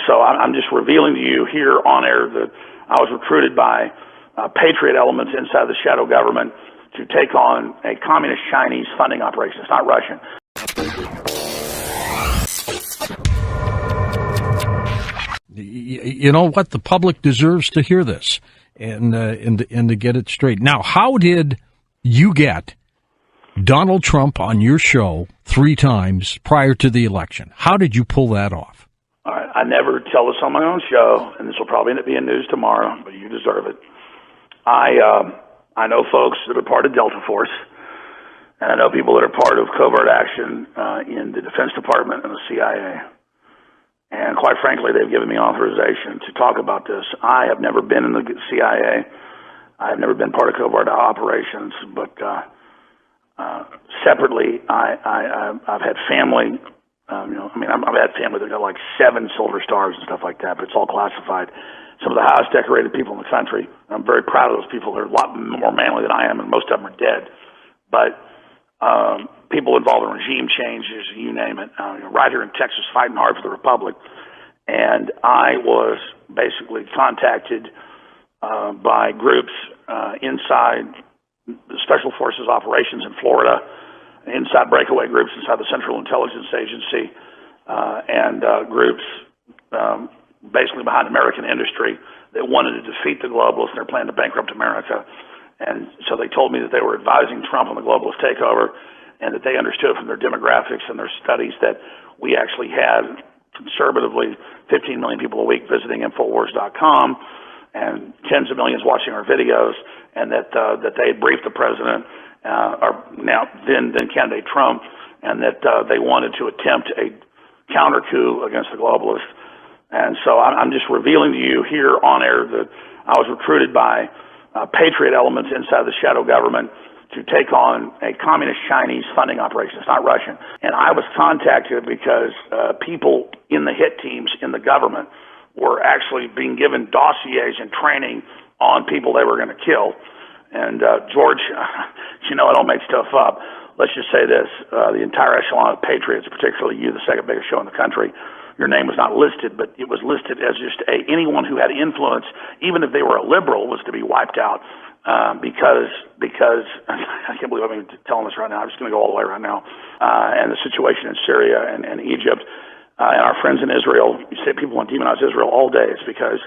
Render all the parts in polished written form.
So I'm just revealing to you here on air that I was recruited by patriot elements inside the shadow government to take on a communist Chinese funding operation. It's not Russian. You know what? The public deserves to hear this and to get it straight. Now, how did you get Donald Trump on your show 3 times prior to the election? How did you pull that off? All right. I never tell this on my own show, and this will probably end up being news tomorrow, but you deserve it. I know folks that are part of Delta Force, and I know people that are part of covert action in the Defense Department and the CIA. And quite frankly, they've given me authorization to talk about this. I have never been in the CIA. I have never been part of covert operations, but separately, I've had family. I've had family that got like 7 silver stars and stuff like that, but it's all classified. Some of the highest decorated people in the country. I'm very proud of those people. They're a lot more manly than I am, and most of them are dead. But people involved in regime changes, you name it. Right here in Texas, fighting hard for the Republic. And I was basically contacted by groups inside the Special Forces operations in Florida, inside breakaway groups inside the Central Intelligence Agency, and groups basically behind American industry that wanted to defeat the globalists. They're planning to bankrupt America. And so they told me that they were advising Trump on the globalist takeover, and that they understood from their demographics and their studies that we actually had conservatively 15 million people a week visiting Infowars.com and tens of millions watching our videos, and that they had briefed the president, or now then candidate Trump, and that they wanted to attempt a counter coup against the globalists. And so I'm just revealing to you here on air that I was recruited by patriot elements inside the shadow government to take on a communist Chinese funding operation. It's not Russian. And I was contacted because people in the hit teams in the government were actually being given dossiers and training on people they were going to kill. And George, you know I don't make stuff up. Let's just say this, the entire echelon of patriots, particularly you, the second biggest show in the country, your name was not listed, but it was listed as just anyone who had influence, even if they were a liberal, was to be wiped out because I can't believe I'm even telling this right now. I'm just going to go all the way right now. And the situation in Syria and Egypt and our friends in Israel. You say people want to demonize Israel all day. It's because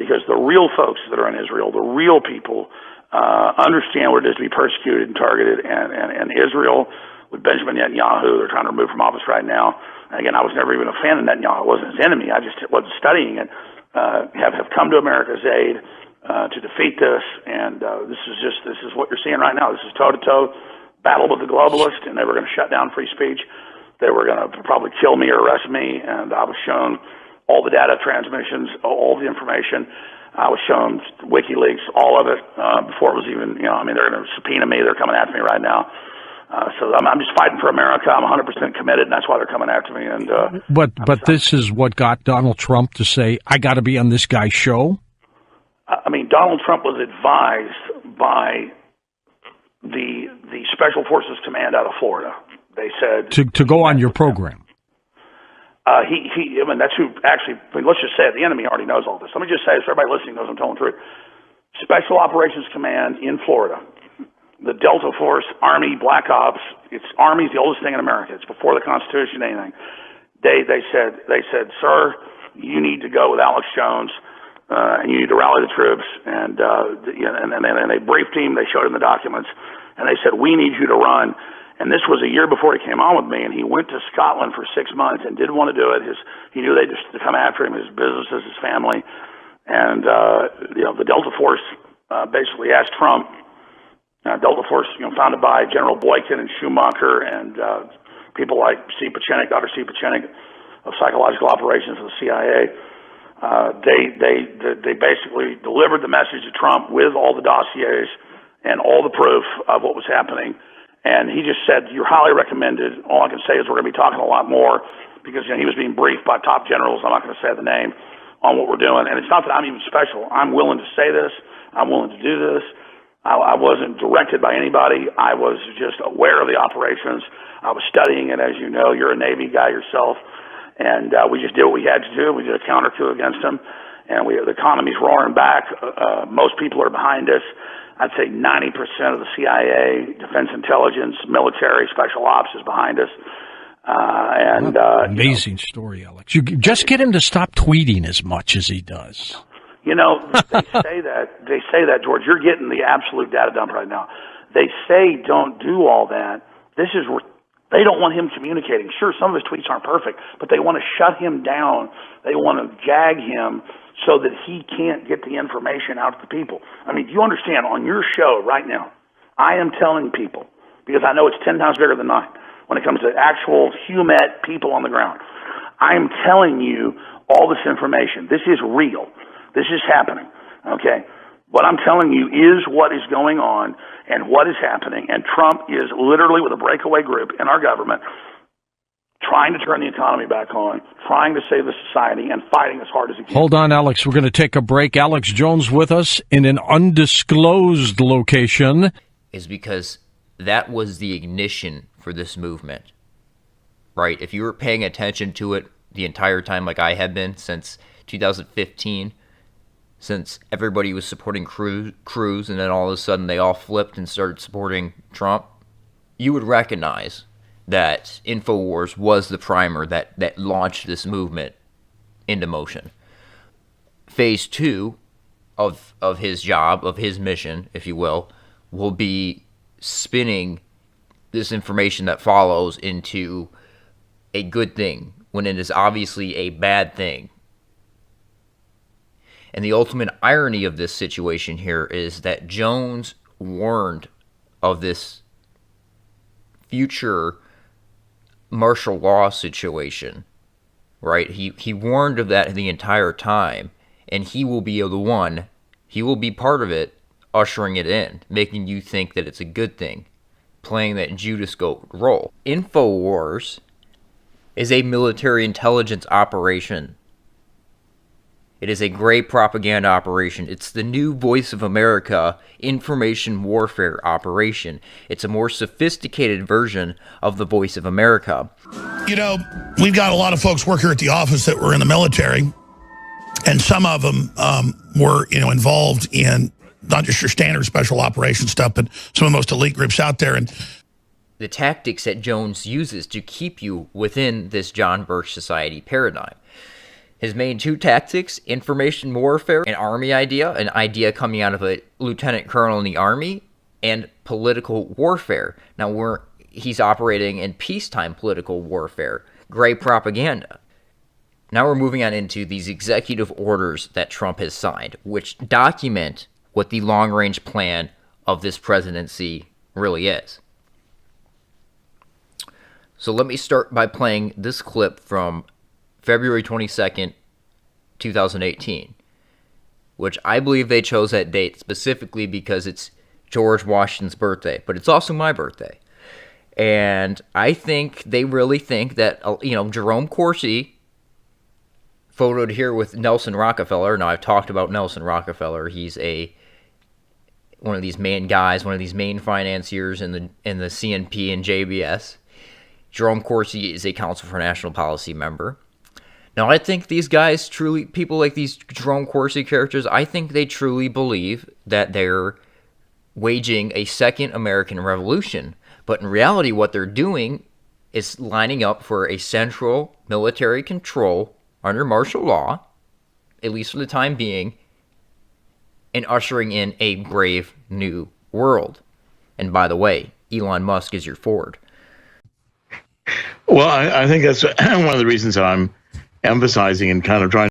the real folks that are in Israel, the real people, understand what it is to be persecuted and targeted. And Israel, with Benjamin Netanyahu, they're trying to remove from office right now. Again, I was never even a fan of Netanyahu. I wasn't his enemy. I just wasn't studying it. Have come to America's aid to defeat this, and this is what you're seeing right now. This is toe-to-toe battle with the globalists, and they were going to shut down free speech. They were going to probably kill me or arrest me, and I was shown all the data transmissions, all the information. I was shown WikiLeaks, all of it, before it was even, they're going to subpoena me. They're coming after me right now. So I'm just fighting for America. I'm 100% committed, and that's why they're coming after me. And But this is what got Donald Trump to say, I got to be on this guy's show? Donald Trump was advised by the Special Forces Command out of Florida. They said... To go on your program. That's who actually... let's just say it. The enemy already knows all this. Let me just say this. Everybody listening knows I'm telling the truth. Special Operations Command in Florida... The Delta Force, Army, Black Ops, Army's the oldest thing in America. It's before the Constitution, anything. They said, sir, you need to go with Alex Jones, and you need to rally the troops. And they briefed him. They showed him the documents, and they said, we need you to run. And this was a year before he came on with me, and he went to Scotland for 6 months and didn't want to do it. He knew they just to come after him, his businesses, his family, and the Delta Force basically asked Trump. Delta Force, founded by General Boykin and Schumacher and people like Dr. C. Pachenik of Psychological Operations of the CIA. They basically delivered the message to Trump with all the dossiers and all the proof of what was happening. And he just said, you're highly recommended. All I can say is we're going to be talking a lot more because he was being briefed by top generals. I'm not going to say the name on what we're doing. And it's not that I'm even special. I'm willing to say this. I'm willing to do this. I wasn't directed by anybody. I was just aware of the operations. I was studying it, as you know. You're a Navy guy yourself. And we just did what we had to do. We did a counter coup against them, and the economy's roaring back. Most people are behind us. I'd say 90% of the CIA, defense intelligence, military, special ops is behind us. Amazing story, Alex. You just get him to stop tweeting as much as he does. You know, they say that, George. You're getting the absolute data dump right now. They say don't do all that. This is where they don't want him communicating. Sure, some of his tweets aren't perfect, but they want to shut him down. They want to gag him so that he can't get the information out to the people. I mean, you understand, on your show right now, I am telling people, because I know it's 10 times bigger than mine, when it comes to actual human people on the ground, I am telling you all this information. This is real. This is happening, okay? What I'm telling you is what is going on and what is happening, and Trump is literally with a breakaway group in our government trying to turn the economy back on, trying to save the society, and fighting as hard as he can. Hold on, Alex. We're going to take a break. Alex Jones with us in an undisclosed location. Is because that was the ignition for this movement, right? If you were paying attention to it the entire time like I have been since 2015, since everybody was supporting Cruz and then all of a sudden they all flipped and started supporting Trump, you would recognize that Infowars was the primer that launched this movement into motion. Phase 2 of his job, of his mission, if you will be spinning this information that follows into a good thing when it is obviously a bad thing. And the ultimate irony of this situation here is that Jones warned of this future martial law situation, right? He warned of that the entire time, and he will be he will be part of it, ushering it in, making you think that it's a good thing, playing that Judas Goat role. Infowars is a military intelligence operation. It is a great propaganda operation. It's the new Voice of America information warfare operation. It's a more sophisticated version of the Voice of America. You know, we've got a lot of folks work here at the office that were in the military, and some of them were, involved in not just your standard special operations stuff, but some of the most elite groups out there. And the tactics that Jones uses to keep you within this John Birch Society paradigm. His main two tactics, information warfare, an army idea, an idea coming out of a lieutenant colonel in the army, and political warfare. Now he's operating in peacetime political warfare, great propaganda. Now we're moving on into these executive orders that Trump has signed, which document what the long-range plan of this presidency really is. So let me start by playing this clip from February 22nd, 2018, which I believe they chose that date specifically because it's George Washington's birthday, but it's also my birthday. And I think they really think that, Jerome Corsi, photoed here with Nelson Rockefeller. Now, I've talked about Nelson Rockefeller. He's one of these main guys, one of these main financiers in the CNP and JBS. Jerome Corsi is a Council for National Policy member. Now, I think these guys truly, people like these Jerome Corsi characters, I think they truly believe that they're waging a second American Revolution. But in reality, what they're doing is lining up for a central military control under martial law, at least for the time being, and ushering in a brave new world. And by the way, Elon Musk is your Ford. Well, I think that's one of the reasons that I'm emphasizing and kind of trying